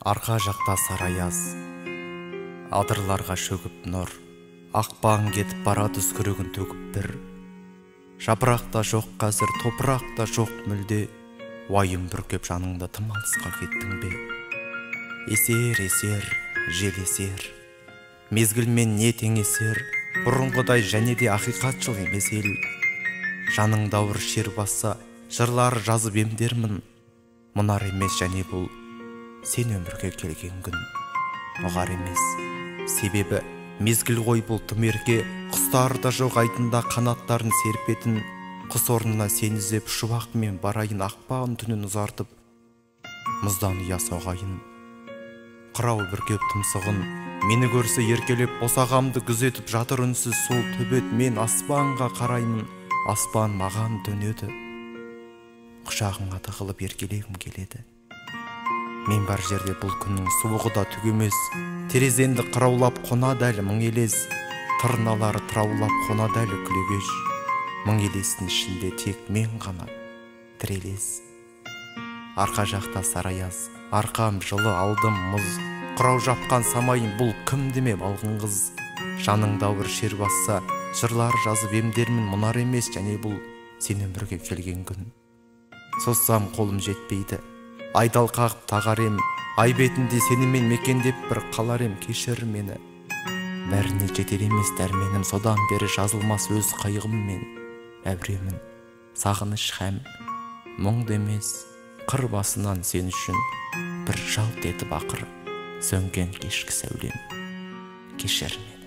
Арқа жақта сараяз, адырларға шөгіп нұр, ақпан кетіп барады үскірігін төгіп бір. Жапырақта жоқ қазір, топырақта жоқ мүлде, уайым бүркеп жаныңда тым алысқа кеттің бе? Есер, жел есер, мезгілмен не теңесер, бұрынғыдай және де ақиқатшыл емес ел. Жаныңда ауыр шер басса, жырлар жазып емдермін, мұнар емес және бұл сен өмірге келген күн. Ұғар емес, себебі мезгіл ғой бұл түмерге, құстары да жоқ айдында қанаттарын серпетін, құс орнына сен іздеп шуақмен барайын, ақпан түнін ұзартып, мұздан ұя соғайын. Қырау бүркеп тұмсығын, мені көрсе еркелеп, босағамды күзетіп жатыр үнсіз сол төбет. Мен аспанға қараймын, аспан маған төнеді, құшағыңа тығылып еркелегім келеді. Мен бар жерде бұл күннің суығы да түгемес, терезенді қыраулап қонады әлі мың елес, тырналары тыраулап қонады әлі күлегеш. Мың елестің ішінде тек мен ғана тірелес. Арқа жақта сараяз, арқам жылы алдым мұз, құрау жапқан самайын бұл кім деме балғын қыз. Жаныңда ауыр шер басса, жырлар жазып емдермін, мұнар емес және бұл сен өмірге келген күн. Созсам қолым жетпейді, айдал қағып тағар ем, ай бетінде сенімен мекендеп бір қалар ем, кешір мені. Бәріне жетер емес дәрменім, содан бері жазылмас өз қайғым мен әуремін. Сағыныш һәм мұңды емес, қыр басынан сен үшін бір жалт етіп ақыр сөнген кешкі сәулем, кешір мені.